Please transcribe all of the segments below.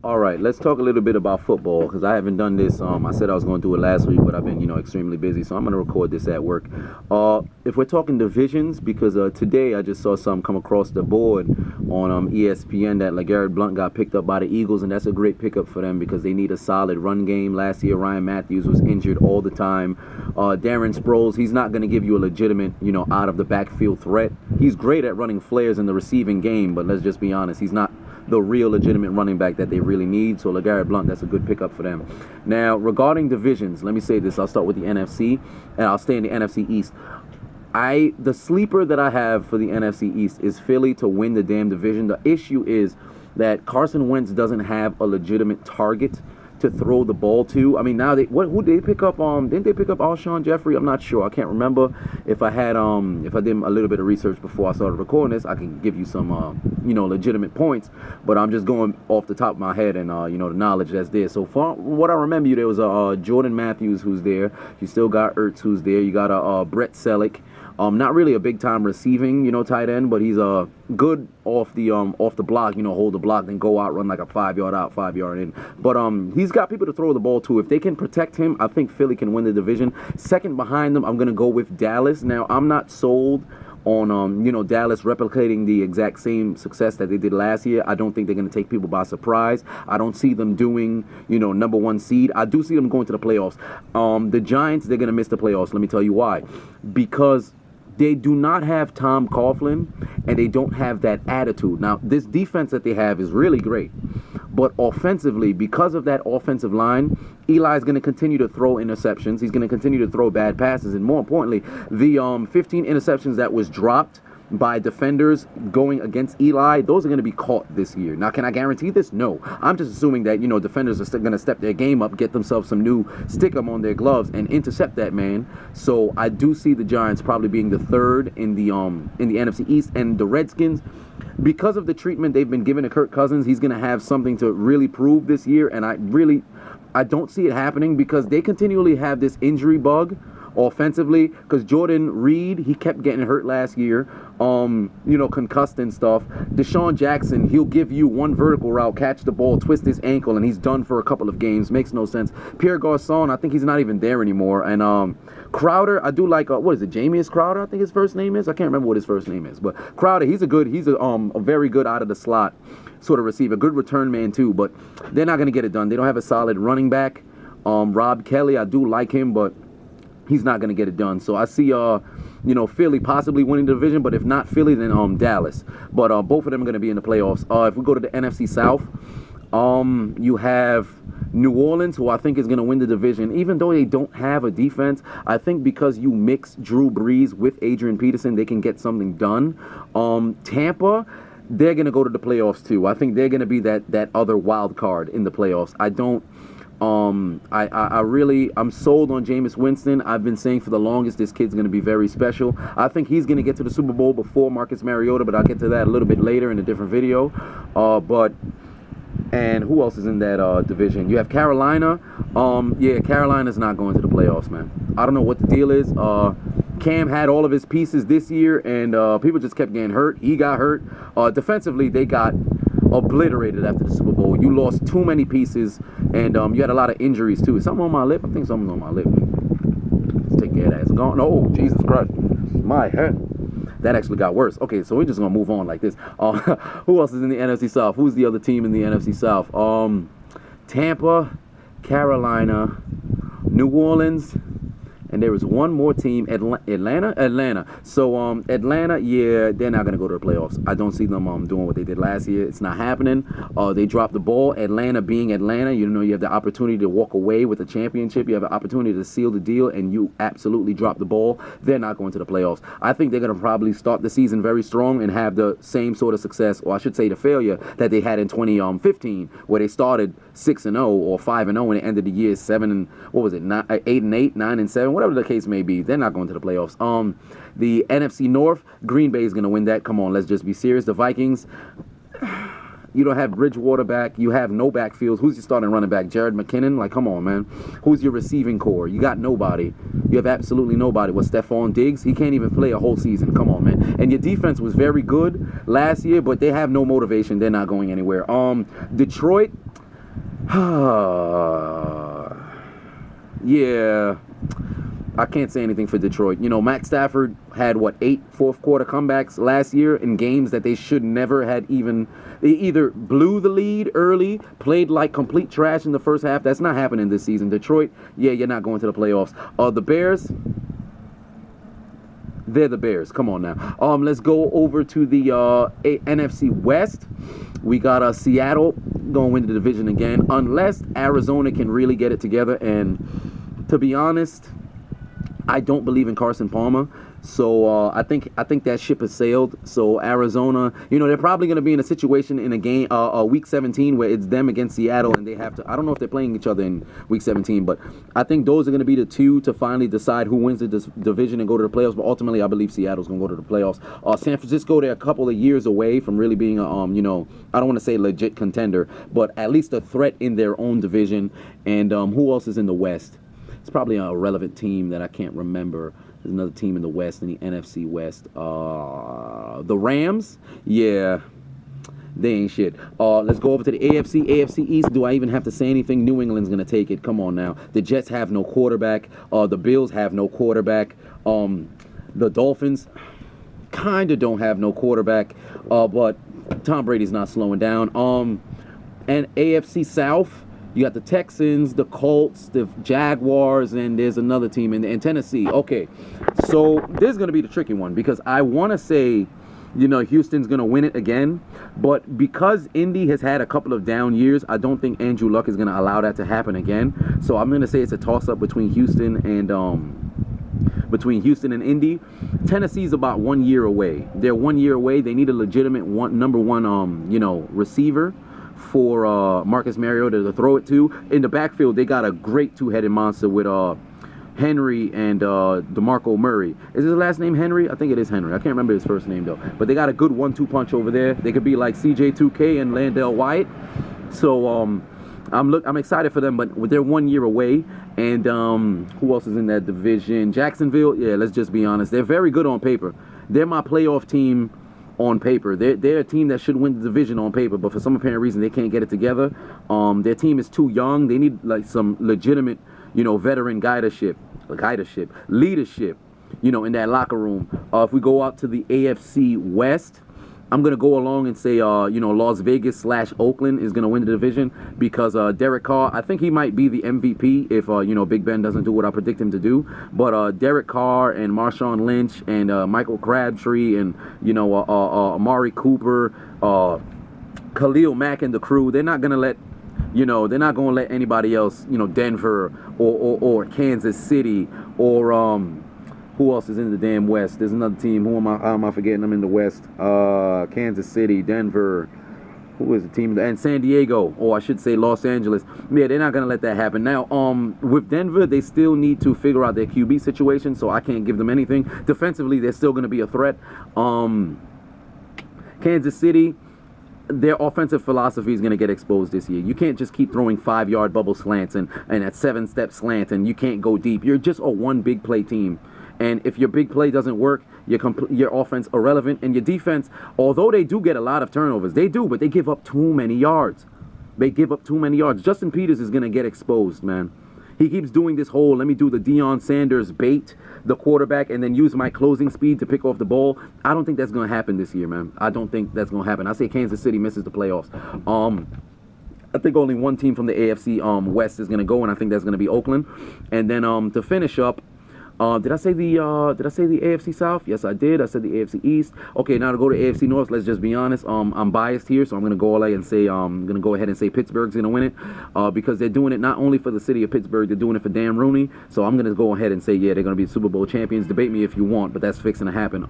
All right, let's talk a little bit about football because I haven't done this. I said I was going to do it last week, but I've been, extremely busy, so I'm going to record this at work. If we're talking divisions, because today I just saw something come across the board on ESPN that LeGarrette Blount got picked up by the Eagles, and that's a great pickup for them because they need a solid run game. Last year, Ryan Matthews was injured all the time. Darren Sproles, he's not going to give you a legitimate, out of the backfield threat. He's great at running flares in the receiving game, but let's just be honest, he's not the real legitimate running back that they really need. So LeGarrette Blount, that's a good pickup for them. Now, regarding divisions, let me say this. I'll start with the NFC, and I'll stay in the NFC East. The sleeper that I have for the NFC East is Philly to win the damn division. The issue is that Carson Wentz doesn't have a legitimate target to throw the ball to. I mean, now who did they pick up? Didn't they pick up Alshon Jeffrey? I'm not sure. I can't remember. If I did a little bit of research before I started recording this, I can give you some legitimate points. But I'm just going off the top of my head and the knowledge that's there. So far, what I remember, there was Jordan Matthews who's there. You still got Ertz who's there. You got Brett Selleck. Not really a big time receiving, tight end, but he's good off the block, hold the block, then go out, run like a 5-yard out, 5-yard in. But he's got people to throw the ball to. If they can protect him, I think Philly can win the division. Second behind them, I'm gonna go with Dallas. Now, I'm not sold on Dallas replicating the exact same success that they did last year. I don't think they're going to take people by surprise. I don't see them doing, number one seed. I do see them going to the playoffs. The Giants, they're going to miss the playoffs. Let me tell you why. Because they do not have Tom Coughlin, and they don't have that attitude. Now, this defense that they have is really great. But offensively, because of that offensive line, Eli's going to continue to throw interceptions. He's going to continue to throw bad passes. And more importantly, the 15 interceptions that was dropped by defenders going against Eli, those are going to be caught this year. Now, can I guarantee this? No. I'm just assuming that, defenders are going to step their game up, get themselves some new stick-em on their gloves, and intercept that man. So I do see the Giants probably being the third in the NFC East. And the Redskins, because of the treatment they've been given to Kirk Cousins, he's going to have something to really prove this year. And I don't see it happening because they continually have this injury bug offensively, because Jordan Reed, he kept getting hurt last year, concussed and stuff. Deshaun Jackson, he'll give you one vertical route, catch the ball, twist his ankle, and he's done for a couple of games. Makes no sense. Pierre Garçon, I think he's not even there anymore. And Crowder, I do like, Jameis Crowder, I think his first name is? I can't remember what his first name is. But Crowder, he's a very good out of the slot sort of receiver. Good return man, too. But they're not going to get it done. They don't have a solid running back. Rob Kelly, I do like him, but he's not going to get it done. So I see, Philly possibly winning the division, but if not Philly, then Dallas. But both of them are going to be in the playoffs. If we go to the NFC South, you have New Orleans, who I think is going to win the division. Even though they don't have a defense, I think because you mix Drew Brees with Adrian Peterson, they can get something done. Tampa, they're going to go to the playoffs too. I think they're going to be that other wild card in the playoffs. I'm sold on Jameis Winston. I've been saying for the longest this kid's going to be very special. I think he's going to get to the Super Bowl before Marcus Mariota, but I'll get to that a little bit later in a different video. And who else is in that division? You have Carolina. Carolina's not going to the playoffs, man. I don't know what the deal is. Cam had all of his pieces this year, and people just kept getting hurt. He got hurt. Defensively, they got obliterated after the Super Bowl. You lost too many pieces, and you had a lot of injuries too. Is something on my lip? I think something's on my lip. Let's take care of that. It's gone. Oh, Jesus Christ. My head. That actually got worse. Okay, so we're just going to move on like this. Who else is in the NFC South? Who's the other team in the NFC South? Tampa, Carolina, New Orleans, and there is one more team, Atlanta. So Atlanta, yeah, they're not going to go to the playoffs. I don't see them doing what they did last year. It's not happening. They dropped the ball. Atlanta being Atlanta, you have the opportunity to walk away with a championship. You have an opportunity to seal the deal, and you absolutely drop the ball. They're not going to the playoffs. I think they're going to probably start the season very strong and have the same sort of success, or I should say the failure, that they had in 2015, where they started 6-0 or 5-0 and they ended the year 8-8, 9-7, whatever the case may be. They're not going to the playoffs. The NFC North, Green Bay is going to win that. Come on, let's just be serious. The Vikings, you don't have Bridgewater back. You have no backfields. Who's your starting running back? Jared McKinnon? Like, come on, man. Who's your receiving core? You got nobody. You have absolutely nobody. What, Stephon Diggs? He can't even play a whole season. Come on, man. And your defense was very good last year, but they have no motivation. They're not going anywhere. Detroit, Yeah, I can't say anything for Detroit. You know, Matt Stafford had, what, 8 fourth-quarter comebacks last year in games that they should never had even. They either blew the lead early, played like complete trash in the first half. That's not happening this season. Detroit, yeah, you're not going to the playoffs. The Bears, they're the Bears. Come on now. Let's go over to the NFC West. We got Seattle going to win the division again, unless Arizona can really get it together. And to be honest, I don't believe in Carson Palmer. So I think that ship has sailed. So Arizona, you know, they're probably going to be in a situation in a game, week 17, where it's them against Seattle, and they have to. I don't know if they're playing each other in week 17, but I think those are going to be the two to finally decide who wins the division and go to the playoffs. But ultimately, I believe Seattle's going to go to the playoffs. San Francisco, they're a couple of years away from really being a, you know, I don't want to say legit contender, but at least a threat in their own division. And who else is in the West? It's probably a relevant team that I can't remember. There's another team in the West, in the NFC West. The Rams? Yeah, they ain't shit. Let's go over to the AFC. AFC East, do I even have to say anything? New England's going to take it. Come on now. The Jets have no quarterback. The Bills have no quarterback. The Dolphins kind of don't have no quarterback. But Tom Brady's not slowing down. And AFC South, you got the Texans, the Colts, the Jaguars, and there's another team in Tennessee. Okay, so this is going to be the tricky one because I want to say, you know, Houston's going to win it again. But because Indy has had a couple of down years, I don't think Andrew Luck is going to allow that to happen again. So I'm going to say it's a toss-up between Houston and Indy. Tennessee's about 1 year away. They're 1 year away. They need a legitimate number one, you know, receiver for Marcus Mariota to throw it to. In the backfield, they got a great two-headed monster with Henry and DeMarco Murray. Is his last name Henry? I think it is Henry. I can't remember his first name, though. But they got a good 1-2 punch over there. They could be like CJ2K and Landell Wyatt. So I'm excited for them, but they're 1 year away. And who else is in that division? Jacksonville, yeah, let's just be honest. They're very good on paper. They're my playoff team on paper. They're a team that should win the division on paper, but for some apparent reason they can't get it together. Their team is too young. They need like some legitimate, you know, veteran leadership, you know, in that locker room. If we go out to the AFC West, I'm going to go along and say, you know, Las Vegas / Oakland is going to win the division because Derek Carr, I think he might be the MVP if, you know, Big Ben doesn't do what I predict him to do. But Derek Carr and Marshawn Lynch and Michael Crabtree and, you know, Amari Cooper, Khalil Mack and the crew, they're not going to let, you know, they're not going to let anybody else, you know, Denver or Kansas City or who else is in the damn West? There's another team. How am I forgetting? I'm in the West. Kansas City, Denver. Who is the team? And San Diego. Or I should say Los Angeles. Yeah, they're not going to let that happen. Now, with Denver, they still need to figure out their QB situation, so I can't give them anything. Defensively, they're still going to be a threat. Kansas City, their offensive philosophy is going to get exposed this year. You can't just keep throwing 5-yard bubble slants and at 7-step slants, and you can't go deep. You're just a one big play team. And if your big play doesn't work, your offense irrelevant. And your defense, although they do get a lot of turnovers, they do, but they give up too many yards. They give up too many yards. Justin Peters is going to get exposed, man. He keeps doing this whole, let me do the Deion Sanders bait, the quarterback, and then use my closing speed to pick off the ball. I don't think that's going to happen this year, man. I don't think that's going to happen. I say Kansas City misses the playoffs. I think only one team from the AFC West is going to go, and I think that's going to be Oakland. And then to finish up, did I say the AFC South? Yes, I did. I said the AFC East. Okay, now to go to AFC North. Let's just be honest. I'm biased here, so I'm gonna go ahead and say Pittsburgh's gonna win it because they're doing it not only for the city of Pittsburgh, they're doing it for Dan Rooney. So I'm gonna go ahead and say yeah, they're gonna be Super Bowl champions. Debate me if you want, but that's fixing to happen.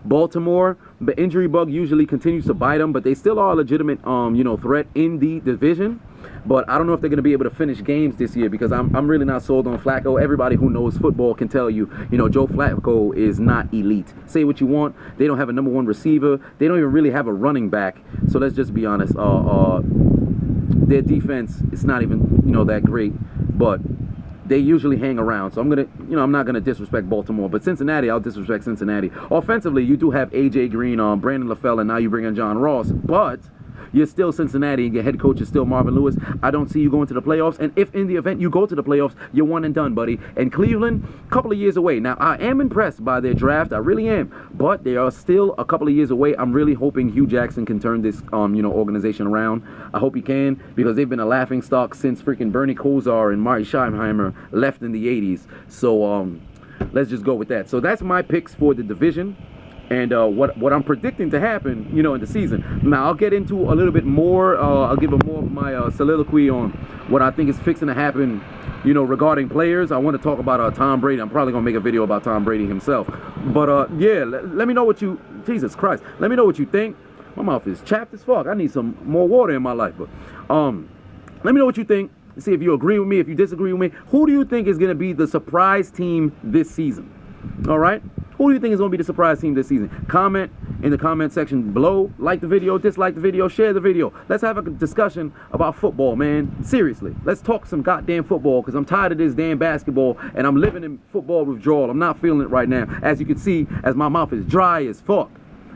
Baltimore, the injury bug usually continues to bite them, but they still are a legitimate you know, threat in the division. But I don't know if they're going to be able to finish games this year because I'm really not sold on Flacco. Everybody who knows football can tell you, you know, Joe Flacco is not elite. Say what you want. They don't have a number one receiver. They don't even really have a running back. So let's just be honest. Their defense is not even, you know, that great. But they usually hang around. So I'm not going to disrespect Baltimore. But Cincinnati, I'll disrespect Cincinnati. Offensively, you do have A.J. Green, Brandon LaFell, and now you bring in John Ross. But you're still Cincinnati and your head coach is still Marvin Lewis. I don't see you going to the playoffs. And if in the event you go to the playoffs, you're one and done, buddy. And Cleveland, a couple of years away. Now, I am impressed by their draft. I really am. But they are still a couple of years away. I'm really hoping Hugh Jackson can turn this, organization around. I hope he can, because they've been a laughingstock since freaking Bernie Kosar and Marty Schottenheimer left in the 80s. So, let's just go with that. So that's my picks for the division. And what I'm predicting to happen, in the season. Now, I'll get into a little bit more. I'll give more of my soliloquy on what I think is fixing to happen, regarding players. I want to talk about Tom Brady. I'm probably going to make a video about Tom Brady himself. But, yeah, let me know what you... Jesus Christ. Let me know what you think. My mouth is chapped as fuck. I need some more water in my life. But let me know what you think. See if you agree with me, if you disagree with me. Who do you think is going to be the surprise team this season? All right? Who do you think is going to be the surprise team this season? Comment in the comment section below. Like the video, dislike the video, share the video. Let's have a discussion about football, man. Seriously. Let's talk some goddamn football, because I'm tired of this damn basketball, and I'm living in football withdrawal. I'm not feeling it right now. As you can see, as my mouth is dry as fuck.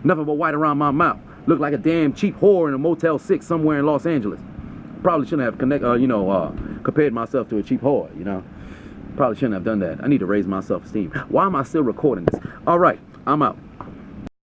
Nothing but white around my mouth. Look like a damn cheap whore in a Motel 6 somewhere in Los Angeles. Probably shouldn't have compared myself to a cheap whore, Probably shouldn't have done that. I need to raise my self-esteem. Why am I still recording this? All right, I'm out.